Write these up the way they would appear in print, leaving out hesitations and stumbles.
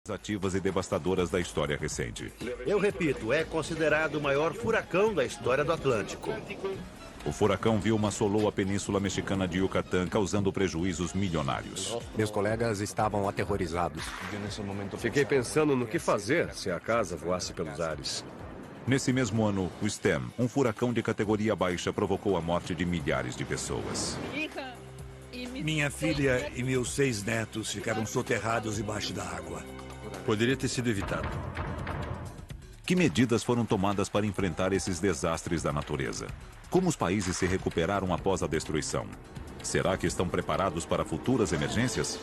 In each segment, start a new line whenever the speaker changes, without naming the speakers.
ativas e devastadoras da história recente.
Eu repito, é considerado o maior furacão da história do Atlântico.
O furacão Vilma assolou a península mexicana de Yucatán, causando prejuízos milionários.
Meus colegas estavam aterrorizados.
Fiquei pensando no que fazer se a casa voasse pelos ares.
Nesse mesmo ano, o Stem, um furacão de categoria baixa, provocou a morte de milhares de pessoas.
Minha filha e meus 6 netos ficaram soterrados embaixo da água.
Poderia ter sido evitado.
Que medidas foram tomadas para enfrentar esses desastres da natureza? Como os países se recuperaram após a destruição? Será que estão preparados para futuras emergências?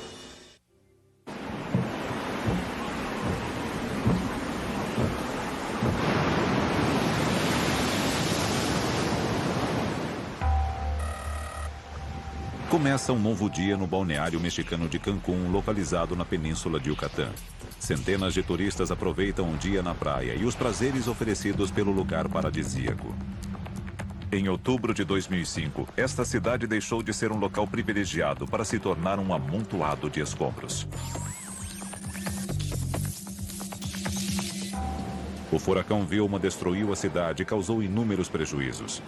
Começa um novo dia no balneário mexicano de Cancún, localizado na península de Yucatán. Centenas de turistas aproveitam um dia na praia e os prazeres oferecidos pelo lugar paradisíaco. Em outubro de 2005, esta cidade deixou de ser um local privilegiado para se tornar um amontoado de escombros. O furacão Vilma destruiu a cidade e causou inúmeros prejuízos.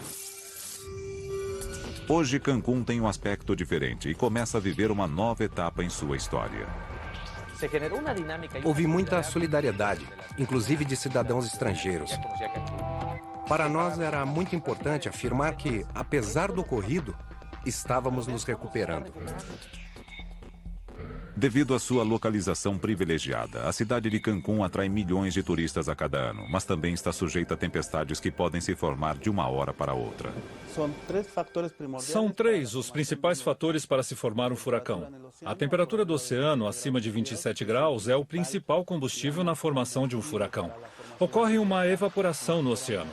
Hoje, Cancún tem um aspecto diferente e começa a viver uma nova etapa em sua história.
Houve muita solidariedade, inclusive de cidadãos estrangeiros. Para nós era muito importante afirmar que, apesar do ocorrido, estávamos nos recuperando.
Devido à sua localização privilegiada, a cidade de Cancún atrai milhões de turistas a cada ano, mas também está sujeita a tempestades que podem se formar de uma hora para outra.
São 3 os principais fatores para se formar um furacão. A temperatura do oceano, acima de 27 graus, é o principal combustível na formação de um furacão. Ocorre uma evaporação no oceano.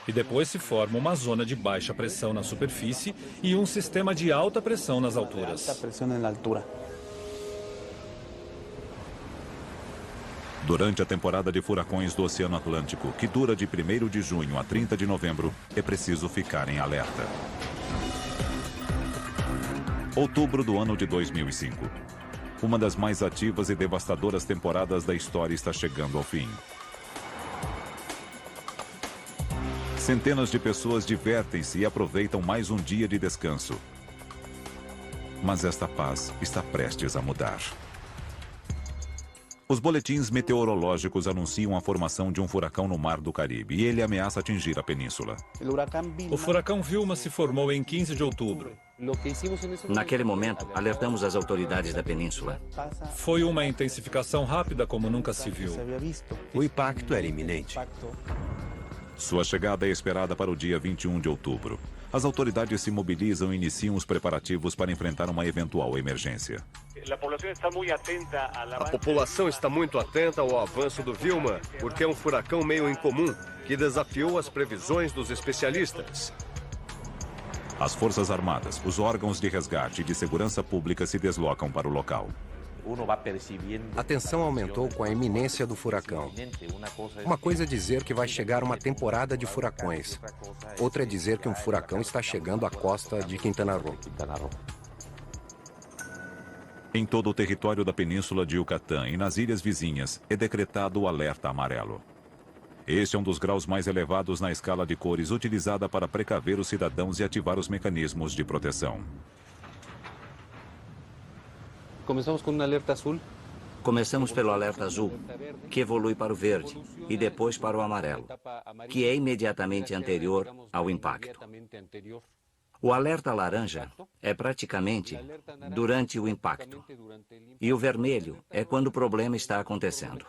E depois se forma uma zona de baixa pressão na superfície e um sistema de alta pressão nas alturas.
Durante a temporada de furacões do Oceano Atlântico, que dura de 1º de junho a 30 de novembro, é preciso ficar em alerta. Outubro do ano de 2005. Uma das mais ativas e devastadoras temporadas da história está chegando ao fim. Centenas de pessoas divertem-se e aproveitam mais um dia de descanso. Mas esta paz está prestes a mudar. Os boletins meteorológicos anunciam a formação de um furacão no Mar do Caribe e ele ameaça atingir a península.
O furacão Vilma se formou em 15 de outubro.
Naquele momento, alertamos as autoridades da península.
Foi uma intensificação rápida como nunca se viu.
O impacto era iminente.
Sua chegada é esperada para o dia 21 de outubro. As autoridades se mobilizam e iniciam os preparativos para enfrentar uma eventual emergência.
A população está muito atenta ao avanço do Vilma, porque é um furacão meio incomum, que desafiou as previsões dos especialistas.
As Forças Armadas, os órgãos de resgate e de segurança pública se deslocam para o local.
A tensão aumentou com a iminência do furacão. Uma coisa é dizer que vai chegar uma temporada de furacões. Outra é dizer que um furacão está chegando à costa de Quintana Roo.
Em todo o território da península de Yucatán e nas ilhas vizinhas, é decretado o alerta amarelo. Este é um dos graus mais elevados na escala de cores utilizada para precaver os cidadãos e ativar os mecanismos de proteção.
Começamos pelo alerta azul, que evolui para o verde, e depois para o amarelo, que é imediatamente anterior ao impacto. O alerta laranja é praticamente durante o impacto, e o vermelho é quando o problema está acontecendo.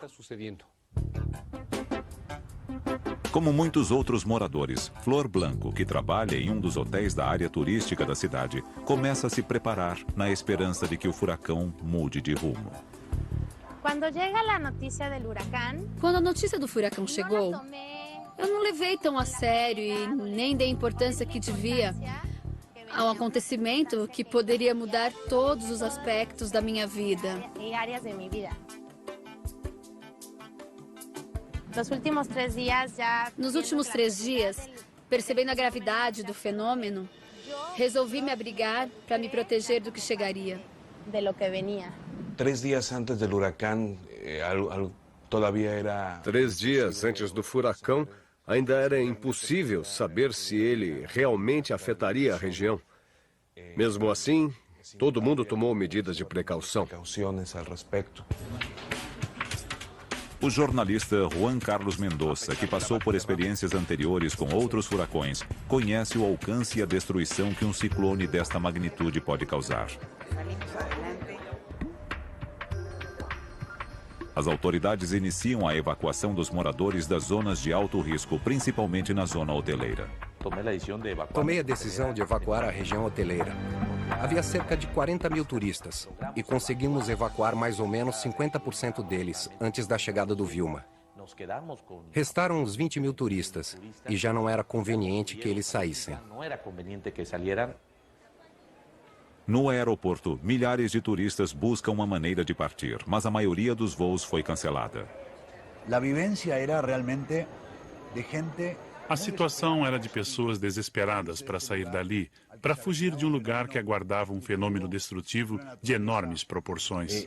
Como muitos outros moradores, Flor Blanco, que trabalha em um dos hotéis da área turística da cidade, começa a se preparar na esperança de que o furacão mude de rumo.
Quando a notícia do furacão chegou, eu não levei tão a sério e nem dei a importância que devia ao acontecimento que poderia mudar todos os aspectos da minha vida. Nos últimos 3 dias, percebendo a gravidade do fenômeno, resolvi me abrigar para me proteger do que chegaria.
3 días antes del huracán,
3 dias antes do furacão, ainda era impossível saber se ele realmente afetaria a região. Mesmo assim, todo mundo tomou medidas de precaução.
O jornalista Juan Carlos Mendoza, que passou por experiências anteriores com outros furacões, conhece o alcance e a destruição que um ciclone desta magnitude pode causar. As autoridades iniciam a evacuação dos moradores das zonas de alto risco, principalmente na zona hoteleira.
Tomei a decisão de evacuar a região hoteleira. Havia cerca de 40 mil turistas e conseguimos evacuar mais ou menos 50% deles antes da chegada do Vilma. Restaram uns 20 mil turistas e já não era conveniente que eles saíssem.
No aeroporto, milhares de turistas buscam uma maneira de partir, mas a maioria dos voos foi cancelada.
A situação era de pessoas desesperadas para sair dali, para fugir de um lugar que aguardava um fenômeno destrutivo de enormes proporções.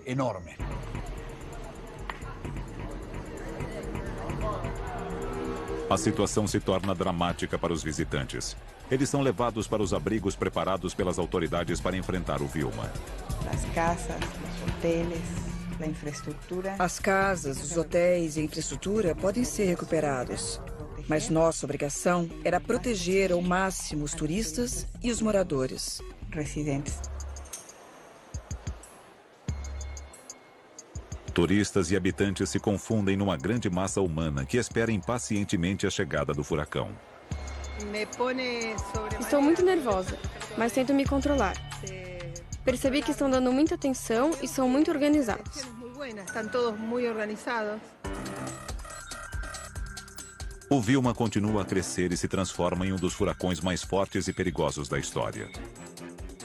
A situação se torna dramática para os visitantes. Eles são levados para os abrigos preparados pelas autoridades para enfrentar o Vilma.
As casas, os hotéis e a infraestrutura podem ser recuperados. Mas nossa obrigação era proteger ao máximo os turistas e os moradores.
Turistas e habitantes se confundem numa grande massa humana que espera impacientemente a chegada do furacão.
Estou muito nervosa, mas tento me controlar. Percebi que estão dando muita atenção e são muito organizados.
O Vilma continua a crescer e se transforma em um dos furacões mais fortes e perigosos da história.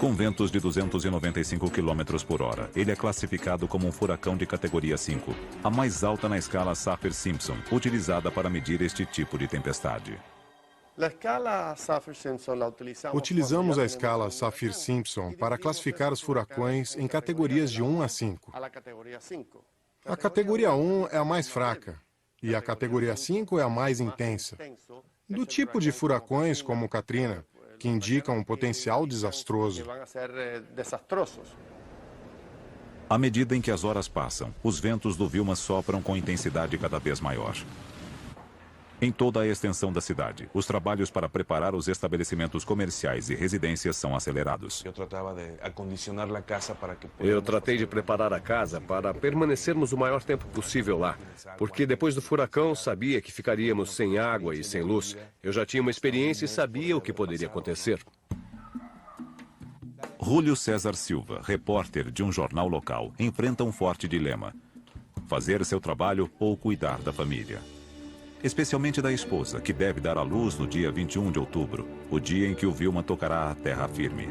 Com ventos de 295 km por hora, ele é classificado como um furacão de categoria 5, a mais alta na escala Saffir-Simpson, utilizada para medir este tipo de tempestade.
Utilizamos a escala Saffir-Simpson para classificar os furacões em categorias de 1 a 5. A categoria 1 é a mais fraca e a categoria 5 é a mais intensa, do tipo de furacões como Katrina, que indicam um potencial desastroso.
À medida em que as horas passam, os ventos do Vilma sopram com intensidade cada vez maior. Em toda a extensão da cidade, os trabalhos para preparar os estabelecimentos comerciais e residências são acelerados.
Eu tratei de preparar a casa para permanecermos o maior tempo possível lá, porque depois do furacão sabia que ficaríamos sem água e sem luz. Eu já tinha uma experiência e sabia o que poderia acontecer.
Júlio César Silva, repórter de um jornal local, enfrenta um forte dilema: fazer seu trabalho ou cuidar da família. Especialmente da esposa, que deve dar à luz no dia 21 de outubro, o dia em que o Vilma tocará a terra firme.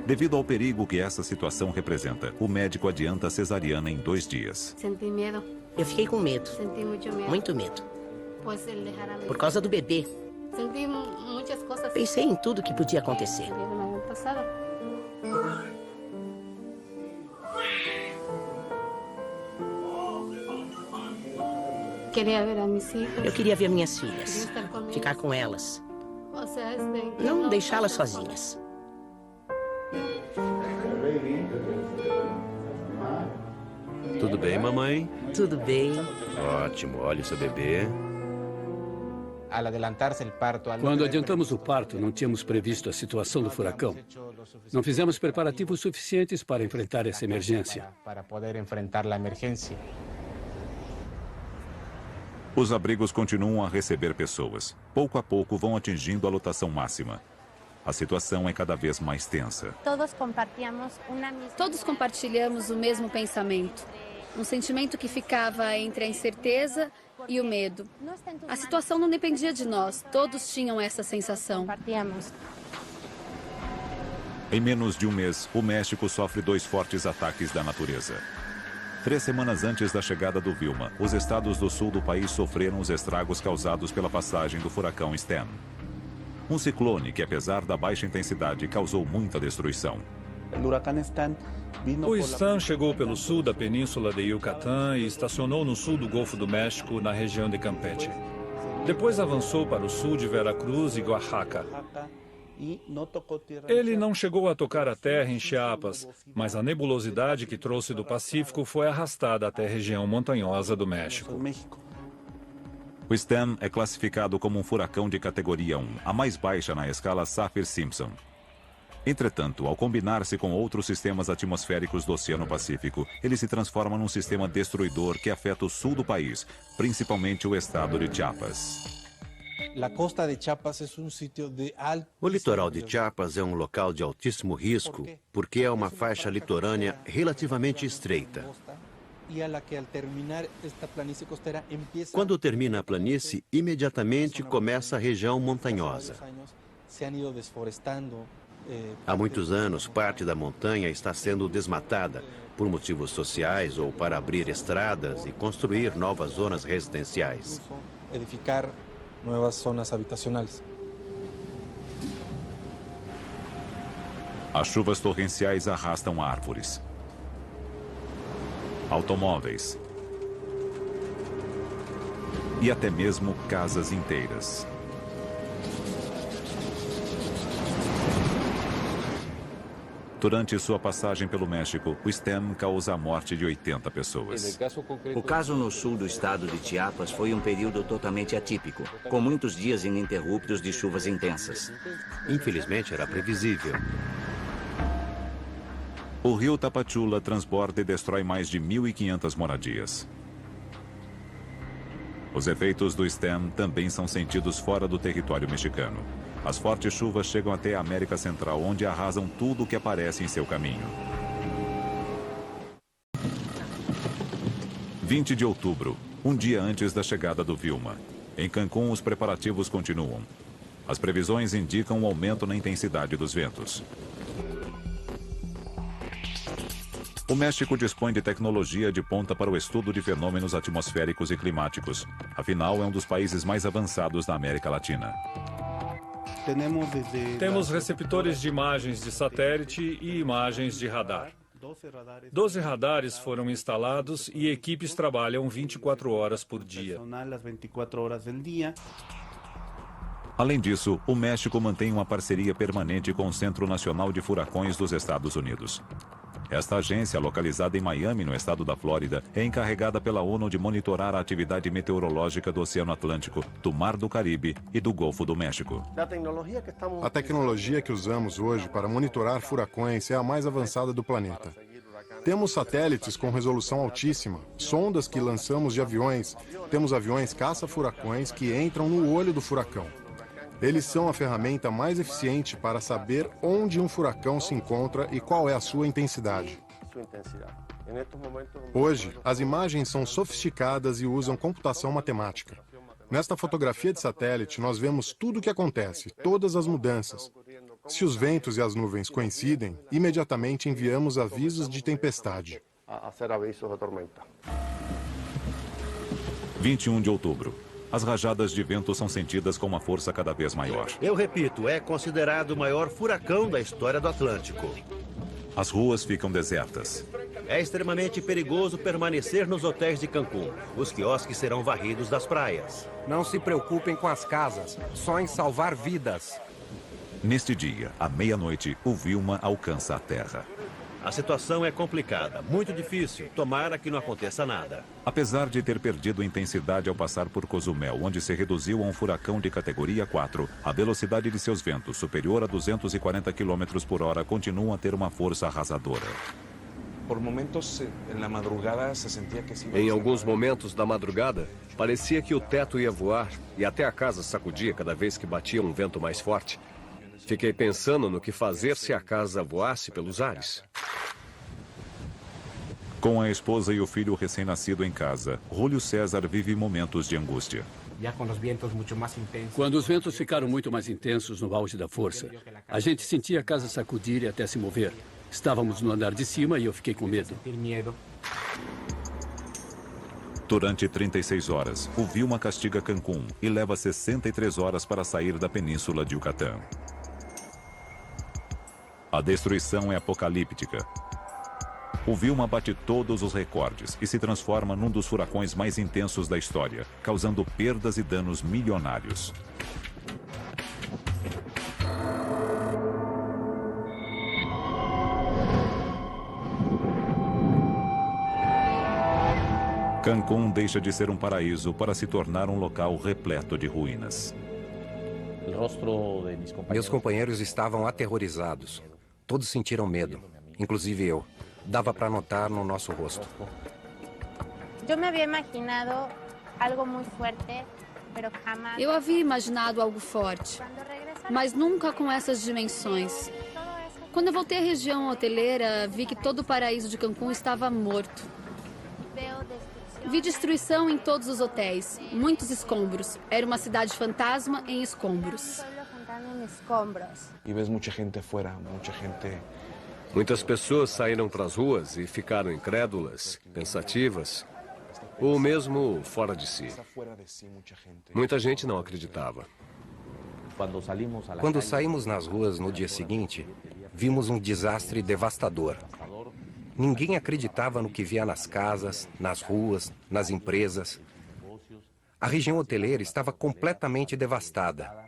Devido ao perigo que essa situação representa, o médico adianta a cesariana em 2 dias.
Senti medo.
Eu fiquei com medo.
Senti muito medo.
Muito medo.
Por
causa do bebê.
Senti muitas coisas.
Pensei em tudo que podia acontecer. Eu queria ver minhas filhas, ficar com elas, não deixá-las sozinhas.
Tudo bem, mamãe?
Tudo bem.
Ótimo, olha o seu bebê.
Quando adiantamos o parto, não tínhamos previsto a situação do furacão. Não fizemos preparativos suficientes para enfrentar essa emergência.
Os abrigos continuam a receber pessoas. Pouco a pouco vão atingindo a lotação máxima. A situação é cada vez mais tensa.
Todos compartilhamos o mesmo pensamento. Um sentimento que ficava entre a incerteza e o medo. A situação não dependia de nós. Todos tinham essa sensação.
Em menos de um mês, o México sofre 2 fortes ataques da natureza. 3 semanas antes da chegada do Vilma, os estados do sul do país sofreram os estragos causados pela passagem do furacão Stan. Um ciclone que, apesar da baixa intensidade, causou muita destruição.
O Stan chegou pelo sul da península de Yucatán e estacionou no sul do Golfo do México, na região de Campeche. Depois avançou para o sul de Veracruz e Oaxaca. Ele não chegou a tocar a terra em Chiapas, mas a nebulosidade que trouxe do Pacífico foi arrastada até a região montanhosa do México.
O Stan é classificado como um furacão de categoria 1, a mais baixa na escala Saffir-Simpson. Entretanto, ao combinar-se com outros sistemas atmosféricos do Oceano Pacífico, ele se transforma num sistema destruidor que afeta o sul do país, principalmente o estado de Chiapas.
O litoral de Chiapas é um local de altíssimo risco porque é uma faixa litorânea relativamente estreita. Quando termina a planície, imediatamente começa a região montanhosa. Há muitos anos, parte da montanha está sendo desmatada por motivos sociais ou para abrir estradas e construir novas zonas residenciais.
As chuvas torrenciais arrastam árvores, automóveis e até mesmo casas inteiras. Durante sua passagem pelo México, o Stan causa a morte de 80 pessoas.
O caso no sul do estado de Chiapas foi um período totalmente atípico, com muitos dias ininterruptos de chuvas intensas.
Infelizmente, era previsível.
O rio Tapachula transborda e destrói mais de 1.500 moradias. Os efeitos do Stan também são sentidos fora do território mexicano. As fortes chuvas chegam até a América Central, onde arrasam tudo o que aparece em seu caminho. 20 de outubro, um dia antes da chegada do Vilma. Em Cancún, os preparativos continuam. As previsões indicam um aumento na intensidade dos ventos. O México dispõe de tecnologia de ponta para o estudo de fenômenos atmosféricos e climáticos. Afinal, é um dos países mais avançados da América Latina.
Temos receptores de imagens de satélite e imagens de radar. 12 radares foram instalados e equipes trabalham 24 horas por dia.
Além disso, o México mantém uma parceria permanente com o Centro Nacional de Furacões dos Estados Unidos. Esta agência, localizada em Miami, no estado da Flórida, é encarregada pela ONU de monitorar a atividade meteorológica do Oceano Atlântico, do Mar do Caribe e do Golfo do México.
A tecnologia que usamos hoje para monitorar furacões é a mais avançada do planeta. Temos satélites com resolução altíssima, sondas que lançamos de aviões, temos aviões caça-furacões que entram no olho do furacão. Eles são a ferramenta mais eficiente para saber onde um furacão se encontra e qual é a sua intensidade. Hoje, as imagens são sofisticadas e usam computação matemática. Nesta fotografia de satélite, nós vemos tudo o que acontece, todas as mudanças. Se os ventos e as nuvens coincidem, imediatamente enviamos avisos de tempestade.
21 de outubro. As rajadas de vento são sentidas com uma força cada vez maior.
Eu repito, é considerado o maior furacão da história do Atlântico.
As ruas ficam desertas.
É extremamente perigoso permanecer nos hotéis de Cancún. Os quiosques serão varridos das praias.
Não se preocupem com as casas, só em salvar vidas.
Neste dia, à meia-noite, o Vilma alcança a terra.
A situação é complicada, muito difícil. Tomara que não aconteça nada.
Apesar de ter perdido intensidade ao passar por Cozumel, onde se reduziu a um furacão de categoria 4, a velocidade de seus ventos, superior a 240 km por hora, continua a ter uma força arrasadora.
Em alguns momentos da madrugada, parecia que o teto ia voar e até a casa sacudia cada vez que batia um vento mais forte. Fiquei pensando no que fazer se a casa voasse pelos ares.
Com a esposa e o filho recém-nascido em casa, Júlio César vive momentos de angústia.
Quando os ventos ficaram muito mais intensos no auge da força, a gente sentia a casa sacudir e até se mover. Estávamos no andar de cima e eu fiquei com medo.
Durante 36 horas, o Vilma castiga Cancún e leva 63 horas para sair da península de Yucatán. A destruição é apocalíptica. O Vilma bate todos os recordes e se transforma num dos furacões mais intensos da história, causando perdas e danos milionários. Cancún deixa de ser um paraíso para se tornar um local repleto de ruínas.
Meus companheiros estavam aterrorizados. Todos sentiram medo, inclusive eu. Dava para notar no nosso rosto.
Eu havia imaginado algo forte, mas nunca com essas dimensões. Quando eu voltei à região hoteleira, vi que todo o paraíso de Cancún estava morto. Vi destruição em todos os hotéis, muitos escombros. Era uma cidade fantasma em escombros.
E vês muita gente fora, muita gente.
Muitas pessoas saíram para as ruas e ficaram incrédulas, pensativas, ou mesmo fora de si. Muita gente não acreditava.
Quando saímos nas ruas no dia seguinte, vimos um desastre devastador. Ninguém acreditava no que via nas casas, nas ruas, nas empresas. A região hoteleira estava completamente devastada.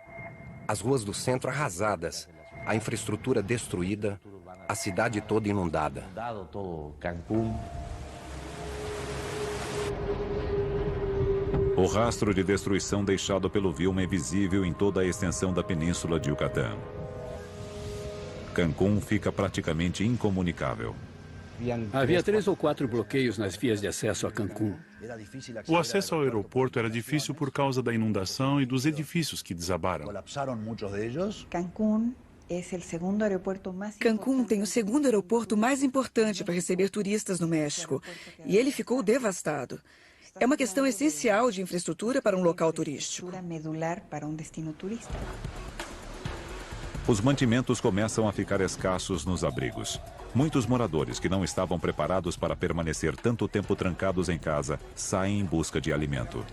As ruas do centro arrasadas, a infraestrutura destruída, a cidade toda inundada.
O rastro de destruição deixado pelo Vilma é visível em toda a extensão da península de Yucatán. Cancún fica praticamente incomunicável.
Havia 3 ou 4 bloqueios nas vias de acesso a Cancún.
O acesso ao aeroporto era difícil por causa da inundação e dos edifícios que desabaram.
Cancún tem o segundo aeroporto mais importante para receber turistas no México, e ele ficou devastado. É uma questão essencial de infraestrutura para um local turístico.
Os mantimentos começam a ficar escassos nos abrigos. Muitos moradores que não estavam preparados para permanecer tanto tempo trancados em casa saem em busca de alimento.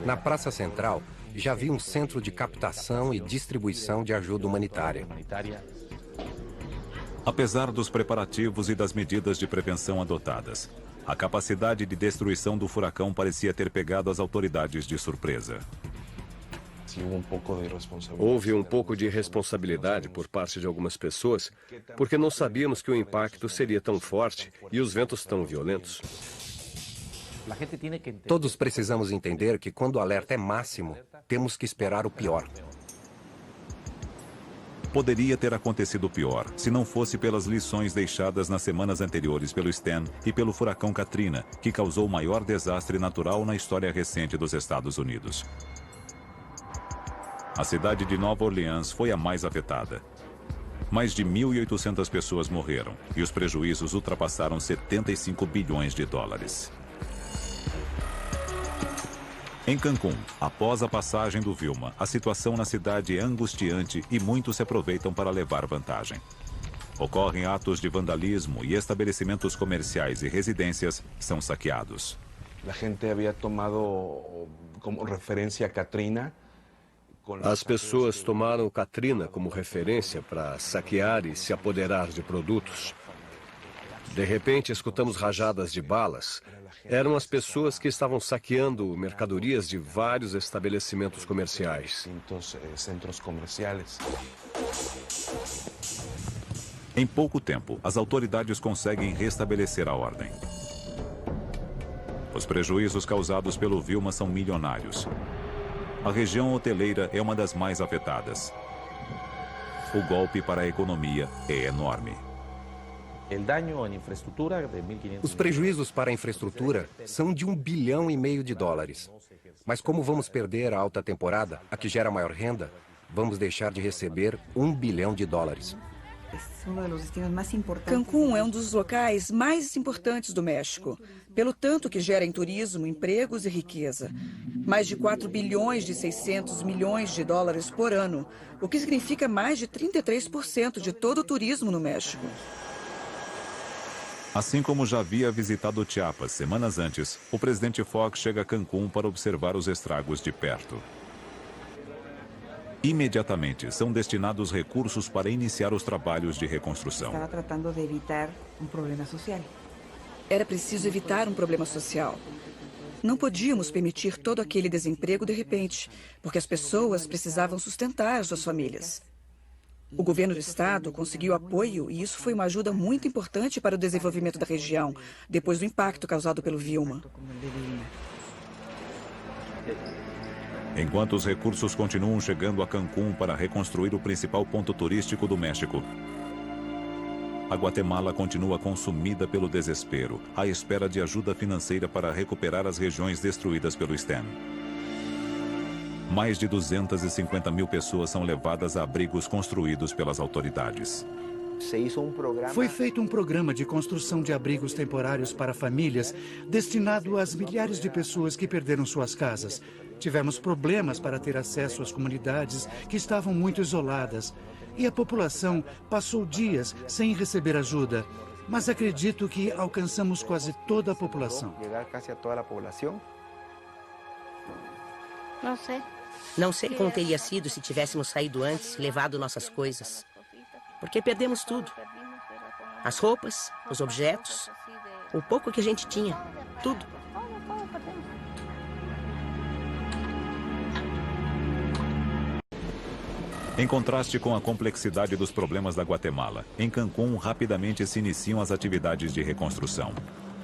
Na Praça Central, já vi um centro de captação e distribuição de ajuda humanitária.
Apesar dos preparativos e das medidas de prevenção adotadas, a capacidade de destruição do furacão parecia ter pegado as autoridades de surpresa.
Houve um pouco de responsabilidade por parte de algumas pessoas, porque não sabíamos que o impacto seria tão forte e os ventos tão violentos.
Todos precisamos entender que quando o alerta é máximo, temos que esperar o pior.
Poderia ter acontecido pior se não fosse pelas lições deixadas nas semanas anteriores pelo Stan e pelo furacão Katrina, que causou o maior desastre natural na história recente dos Estados Unidos. A cidade de Nova Orleans foi a mais afetada. Mais de 1.800 pessoas morreram e os prejuízos ultrapassaram 75 bilhões de dólares. Em Cancún, após a passagem do Vilma, a situação na cidade é angustiante e muitos se aproveitam para levar vantagem. Ocorrem atos de vandalismo e estabelecimentos comerciais e residências são saqueados.
A gente havia tomado como referência a Katrina.
As pessoas tomaram Katrina como referência para saquear e se apoderar de produtos. De repente, escutamos rajadas de balas. Eram as pessoas que estavam saqueando mercadorias de vários estabelecimentos comerciais.
Em pouco tempo, as autoridades conseguem restabelecer a ordem. Os prejuízos causados pelo Vilma são milionários. A região hoteleira é uma das mais afetadas. O golpe para a economia é enorme.
Os prejuízos para a infraestrutura são de $1,5 bilhão de dólares. Mas como vamos perder a alta temporada, a que gera maior renda, vamos deixar de receber $1 bilhão.
Cancún é um dos locais mais importantes do México, pelo tanto que gera em turismo, empregos e riqueza. Mais de 4 bilhões e 600 milhões de dólares por ano, o que significa mais de 33% de todo o turismo no México.
Assim como já havia visitado Chiapas semanas antes, o presidente Fox chega a Cancún para observar os estragos de perto. Imediatamente são destinados recursos para iniciar os trabalhos de reconstrução.
Estava tratando de evitar problema social. Era preciso evitar um problema social. Não podíamos permitir todo aquele desemprego de repente, porque as pessoas precisavam sustentar suas famílias. O governo do estado conseguiu apoio e isso foi uma ajuda muito importante para o desenvolvimento da região, depois do impacto causado pelo Vilma.
Enquanto os recursos continuam chegando a Cancún para reconstruir o principal ponto turístico do México, a Guatemala continua consumida pelo desespero, à espera de ajuda financeira para recuperar as regiões destruídas pelo STEM. Mais de 250 mil pessoas são levadas a abrigos construídos pelas autoridades.
Foi feito um programa de construção de abrigos temporários para famílias, destinado às milhares de pessoas que perderam suas casas. Tivemos problemas para ter acesso às comunidades que estavam muito isoladas. E a população passou dias sem receber ajuda. Mas acredito que alcançamos quase toda a população.
Não sei.
Não sei como teria sido se tivéssemos saído antes, levado nossas coisas. Porque perdemos tudo. As roupas, os objetos, o pouco que a gente tinha, tudo.
Em contraste com a complexidade dos problemas da Guatemala, em Cancún rapidamente se iniciam as atividades de reconstrução.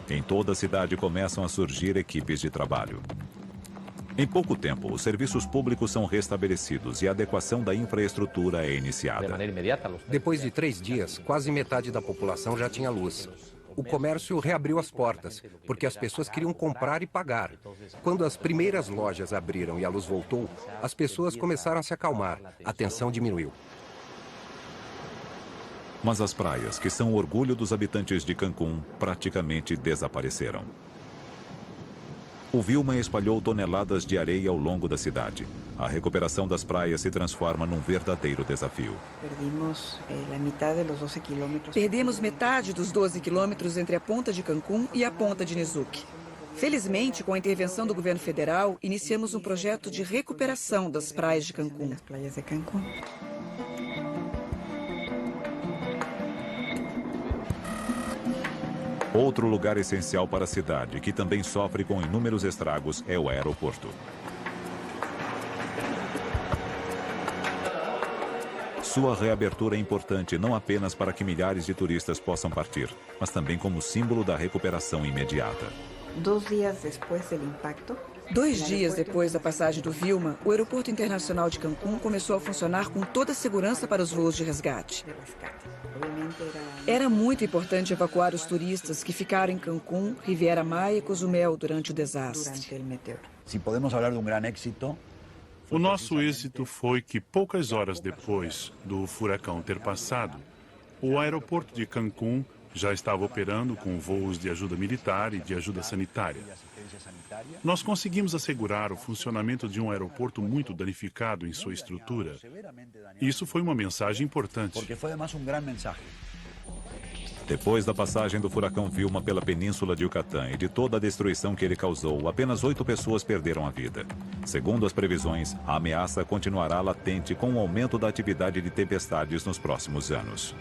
Em toda a cidade começam a surgir equipes de trabalho. Em pouco tempo, os serviços públicos são restabelecidos e a adequação da infraestrutura é iniciada.
Depois de 3 dias, quase metade da população já tinha luz. O comércio reabriu as portas, porque as pessoas queriam comprar e pagar. Quando as primeiras lojas abriram e a luz voltou, as pessoas começaram a se acalmar. A tensão diminuiu.
Mas as praias, que são o orgulho dos habitantes de Cancún, praticamente desapareceram. O Vilma espalhou toneladas de areia ao longo da cidade. A recuperação das praias se transforma num verdadeiro desafio.
Perdemos metade dos 12 quilômetros entre a ponta de Cancún e a ponta de Nezuque. Felizmente, com a intervenção do governo federal, iniciamos um projeto de recuperação das praias de Cancún.
Outro lugar essencial para a cidade, que também sofre com inúmeros estragos, é o aeroporto. Sua reabertura é importante não apenas para que milhares de turistas possam partir, mas também como símbolo da recuperação imediata.
2 dias depois da passagem do Vilma, o Aeroporto Internacional de Cancún começou a funcionar com toda a segurança para os voos de resgate. Era muito importante evacuar os turistas que ficaram em Cancún, Riviera Maya e Cozumel durante o desastre.
O nosso êxito foi que poucas horas depois do furacão ter passado, o aeroporto de Cancún já estava operando com voos de ajuda militar e de ajuda sanitária. Nós conseguimos assegurar o funcionamento de um aeroporto muito danificado em sua estrutura. Isso foi uma mensagem importante.
Depois da passagem do furacão Vilma pela península de Yucatán e de toda a destruição que ele causou, apenas 8 pessoas perderam a vida. Segundo as previsões, a ameaça continuará latente com o aumento da atividade de tempestades nos próximos anos.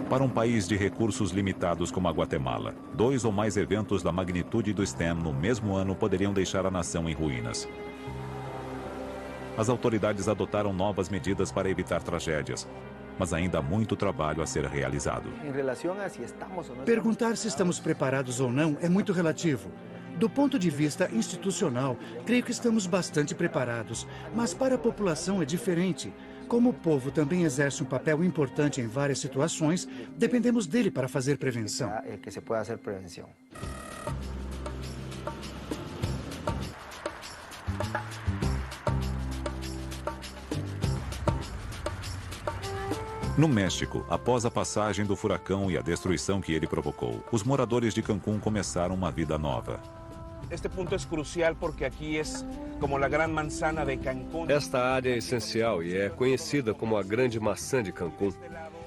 Para um país de recursos limitados como a Guatemala, 2 ou mais eventos da magnitude do STEM no mesmo ano poderiam deixar a nação em ruínas. As autoridades adotaram novas medidas para evitar tragédias, mas ainda há muito trabalho a ser realizado.
Perguntar se estamos preparados ou não é muito relativo. Do ponto de vista institucional, creio que estamos bastante preparados, mas para a população é diferente. Como o povo também exerce um papel importante em várias situações, dependemos dele para fazer prevenção.
No México, após a passagem do furacão e a destruição que ele provocou, os moradores de Cancún começaram uma vida nova.
Esta área é essencial e é conhecida como a Grande Maçã de Cancún.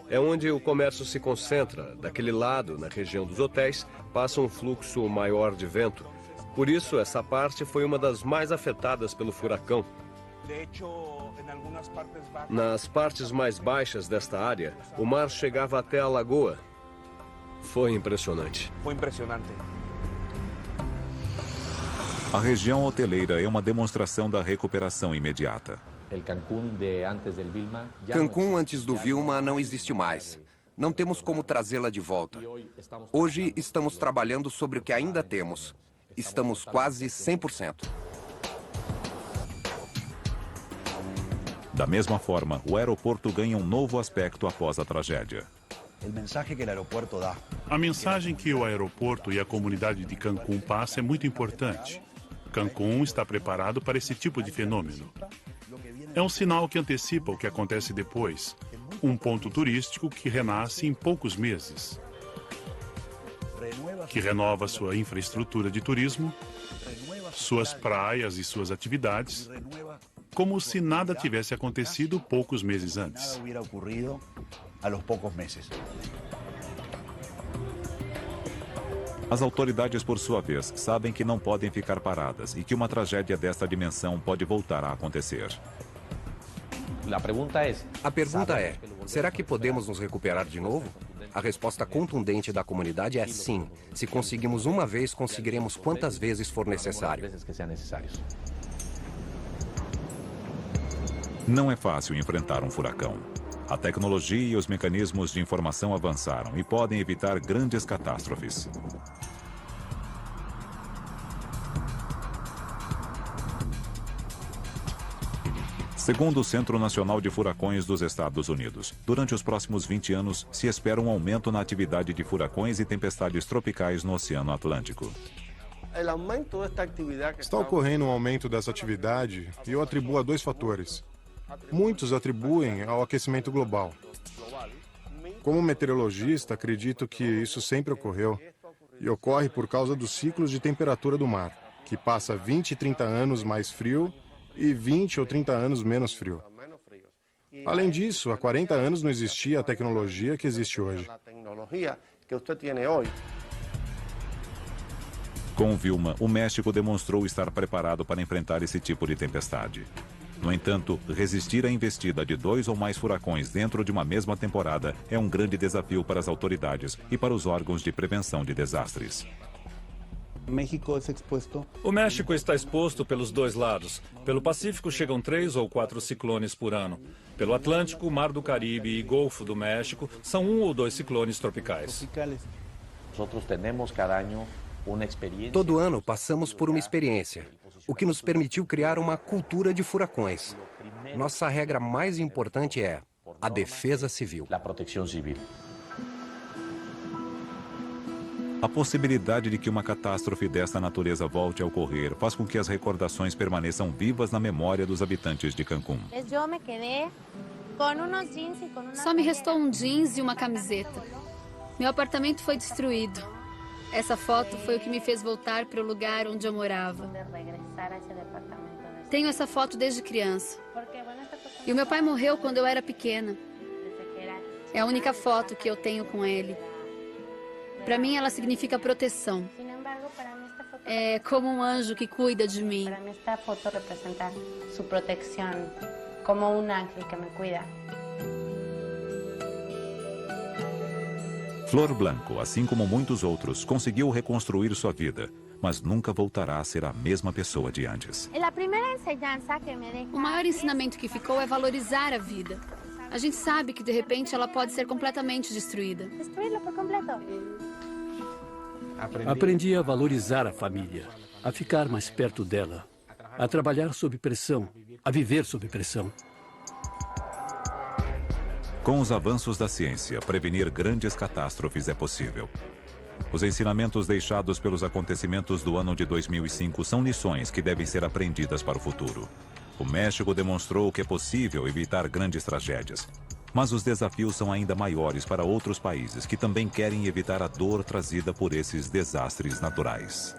É onde o comércio se concentra. Daquele lado, na região dos hotéis, passa um fluxo maior de vento. Por isso, essa parte foi uma das mais afetadas pelo furacão. Nas partes mais baixas desta área, o mar chegava até a lagoa. Foi impressionante.
A região hoteleira é uma demonstração da recuperação imediata.
Cancún antes do Vilma não existe mais. Não temos como trazê-la de volta. Hoje estamos trabalhando sobre o que ainda temos. Estamos quase 100%.
Da mesma forma, o aeroporto ganha um novo aspecto após a tragédia.
A mensagem que o aeroporto e a comunidade de Cancún passa é muito importante. Cancún está preparado para esse tipo de fenômeno. É um sinal que antecipa o que acontece depois. Um ponto turístico que renasce em poucos meses. Que renova sua infraestrutura de turismo, suas praias e suas atividades, como se nada tivesse acontecido poucos meses antes.
As autoridades, por sua vez, sabem que não podem ficar paradas e que uma tragédia desta dimensão pode voltar a acontecer.
A pergunta é, será que podemos nos recuperar de novo? A resposta contundente da comunidade é sim. Se conseguimos uma vez, conseguiremos quantas vezes for necessário.
Não é fácil enfrentar um furacão. A tecnologia e os mecanismos de informação avançaram e podem evitar grandes catástrofes. Segundo o Centro Nacional de Furacões dos Estados Unidos, durante os próximos 20 anos, se espera um aumento na atividade de furacões e tempestades tropicais no Oceano Atlântico.
Está ocorrendo um aumento dessa atividade e eu atribuo a dois fatores. Muitos atribuem ao aquecimento global. Como meteorologista, acredito que isso sempre ocorreu e ocorre por causa dos ciclos de temperatura do mar, que passa 20 e 30 anos mais frio e 20 ou 30 anos menos frio. Além disso, há 40 anos não existia a tecnologia que existe hoje.
Com Vilma, o México demonstrou estar preparado para enfrentar esse tipo de tempestade. No entanto, resistir à investida de 2 ou mais furacões dentro de uma mesma temporada é um grande desafio para as autoridades e para os órgãos de prevenção de desastres.
O México está exposto pelos dois lados. Pelo Pacífico chegam 3 ou 4 ciclones por ano. Pelo Atlântico, Mar do Caribe e Golfo do México são 1 ou 2 ciclones tropicais.
Todo ano passamos por uma experiência, o que nos permitiu criar uma cultura de furacões. Nossa regra mais importante é a defesa civil.
A possibilidade de que uma catástrofe desta natureza volte a ocorrer faz com que as recordações permaneçam vivas na memória dos habitantes de Cancún.
Só me restou um jeans e uma camiseta. Meu apartamento foi destruído. Essa foto foi o que me fez voltar para o lugar onde eu morava. Tenho essa foto desde criança. E o meu pai morreu quando eu era pequena. É a única foto que eu tenho com ele. Para mim, ela significa proteção. É como um anjo que cuida de mim.
Para mim, esta foto representa sua proteção, como um ángel que me cuida.
Flor Blanco, assim como muitos outros, conseguiu reconstruir sua vida, mas nunca voltará a ser a mesma pessoa de antes.
O maior ensinamento que ficou é valorizar a vida. A gente sabe que, de repente, ela pode ser completamente destruída.
Destruí-la por completo.
Aprendi a valorizar a família, a ficar mais perto dela, a trabalhar sob pressão, a viver sob pressão.
Com os avanços da ciência, prevenir grandes catástrofes é possível. Os ensinamentos deixados pelos acontecimentos do ano de 2005 são lições que devem ser aprendidas para o futuro. O México demonstrou que é possível evitar grandes tragédias. Mas os desafios são ainda maiores para outros países que também querem evitar a dor trazida por esses desastres naturais.